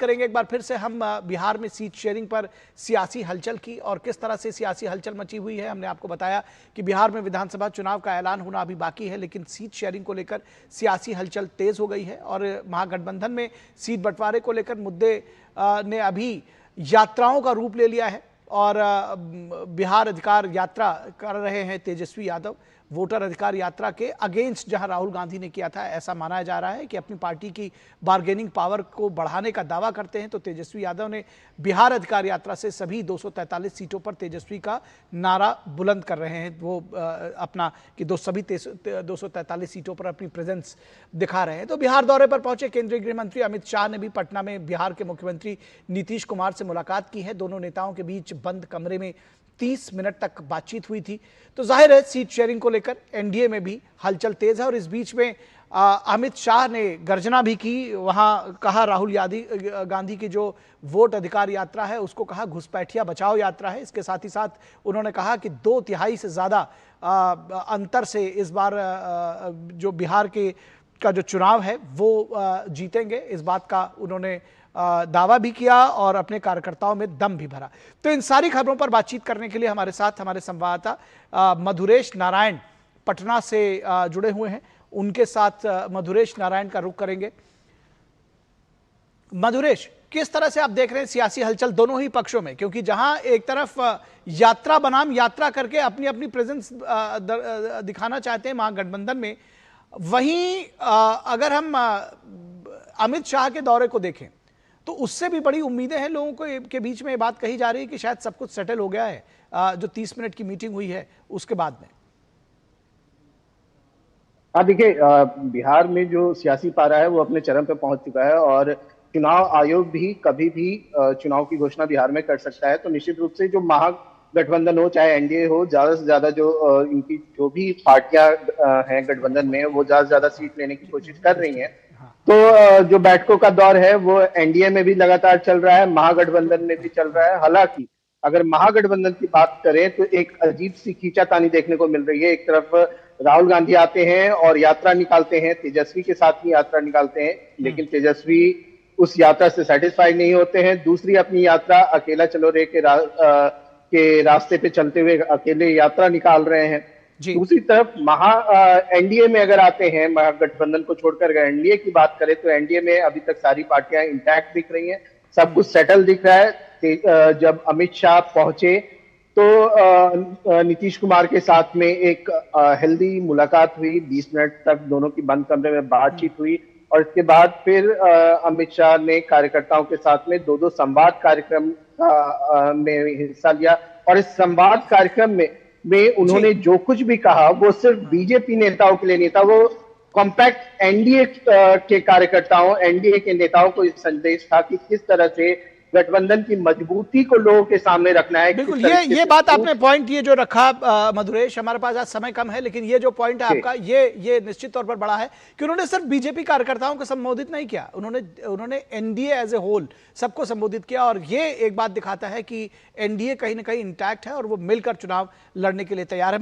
करेंगे एक बार फिर से हम बिहार में सीट शेयरिंग पर सियासी हलचल की और किस तरह से सियासी हलचल मची हुई है। हमने आपको बताया कि बिहार में विधानसभा चुनाव का ऐलान होना अभी बाकी है, लेकिन सीट शेयरिंग को लेकर सियासी हलचल तेज हो गई है और महागठबंधन में सीट बंटवारे को लेकर मुद्दे ने अभी यात्राओं का रूप ले लिया है और बिहार अधिकार यात्रा कर रहे हैं तेजस्वी यादव। वोटर अधिकार यात्रा के अगेंस्ट जहां राहुल गांधी ने किया था, ऐसा माना जा रहा है कि अपनी पार्टी की बार्गेनिंग पावर को बढ़ाने का दावा करते हैं, तो तेजस्वी यादव ने बिहार अधिकार यात्रा से सभी 243 सीटों पर तेजस्वी का नारा बुलंद कर रहे हैं। वो अपना कि सभी 243 सीटों पर अपनी प्रेजेंस दिखा रहे हैं। तो बिहार दौरे पर पहुंचे केंद्रीय गृह मंत्री अमित शाह ने भी पटना में बिहार के मुख्यमंत्री नीतीश कुमार से मुलाकात की है। दोनों नेताओं के बीच बंद कमरे में 30 मिनट तक बातचीत हुई थी। तो जाहिर है सीट शेयरिंग को लेकर एनडीए में भी हलचल तेज है और इस बीच में अमित शाह ने गर्जना भी की। वहां कहा राहुल गांधी की जो वोट अधिकार यात्रा है उसको कहा घुसपैठिया बचाओ यात्रा है। इसके साथ ही साथ उन्होंने कहा कि 2/3 से ज्यादा अंतर से इस बार जो बिहार का जो चुनाव है वो जीतेंगे, इस बात का उन्होंने दावा भी किया और अपने कार्यकर्ताओं में दम भी भरा। तो इन सारी खबरों पर बातचीत करने के लिए हमारे साथ हमारे संवाददाता मधुरेश नारायण पटना से जुड़े हुए हैं। उनके साथ मधुरेश नारायण का रुख करेंगे। मधुरेश, किस तरह से आप देख रहे हैं सियासी हलचल दोनों ही पक्षों में, क्योंकि जहां एक तरफ यात्रा बनाम यात्रा करके अपनी अपनी प्रेजेंस दिखाना चाहते हैं महागठबंधन में, वहीं अगर हम अमित शाह के दौरे को देखें तो उससे भी बड़ी उम्मीदें हैं लोगों को के बीच में। ये बात कही जा रही है कि शायद सब कुछ सेटल हो गया है, जो 30 मिनट की मीटिंग हुई है उसके बाद में। हाँ देखिए, बिहार में जो सियासी पारा है वो अपने चरम पे पहुंच चुका है और चुनाव आयोग भी कभी भी चुनाव की घोषणा बिहार में कर सकता है। तो निश्चित रूप से जो महागठबंधन हो चाहे एनडीए हो, ज्यादा से ज्यादा जो इनकी जो भी पार्टियां हैं गठबंधन में, वो ज्यादा से ज्यादा सीट लेने की कोशिश कर रही हैं। तो जो बैठकों का दौर है वो एनडीए में भी लगातार चल रहा है, महागठबंधन में भी चल रहा है। हालांकि अगर महागठबंधन की बात करें तो एक अजीब सी खींचातानी देखने को मिल रही है। एक तरफ राहुल गांधी आते हैं और यात्रा निकालते हैं, तेजस्वी के साथ ही यात्रा निकालते हैं, लेकिन तेजस्वी उस यात्रा से सेटिस्फाइड नहीं होते हैं। दूसरी अपनी यात्रा अकेला चलो रे के रास्ते पे चलते हुए अकेले यात्रा निकाल रहे हैं। दूसरी तरफ एनडीए में अगर आते हैं, महागठबंधन को छोड़कर अगर एनडीए की बात करें तो एनडीए में अभी तक सारी पार्टियां इंटैक्ट दिख रही हैं, सब कुछ सेटल दिख रहा है। जब अमित शाह पहुंचे तो नीतीश कुमार के साथ में एक हेल्दी मुलाकात हुई, 20 मिनट तक दोनों की बंद कमरे में बातचीत हुई और इसके बाद फिर अमित शाह ने कार्यकर्ताओं के साथ में 2 संवाद कार्यक्रम में हिस्सा लिया और इस संवाद कार्यक्रम में उन्होंने जो कुछ भी कहा वो सिर्फ बीजेपी नेताओं के लिए नहीं था, वो कॉम्पैक्ट एनडीए के कार्यकर्ताओं, एनडीए के नेताओं को इस संदेश था कि किस तरह से गठबंधन की मजबूती को लोगों के सामने रखना है। बिल्कुल, ये बात आपने पॉइंट ये जो रखा मधुरेश, हमारे पास आज समय कम है, लेकिन ये जो पॉइंट है आपका ये निश्चित तौर पर बड़ा है कि उन्होंने सिर्फ बीजेपी कार्यकर्ताओं को संबोधित नहीं किया, उन्होंने एनडीए एज ए होल सबको संबोधित किया और ये एक बात दिखाता है कि एनडीए कहीं ना कहीं इंटैक्ट है और वो मिलकर चुनाव लड़ने के लिए तैयार है।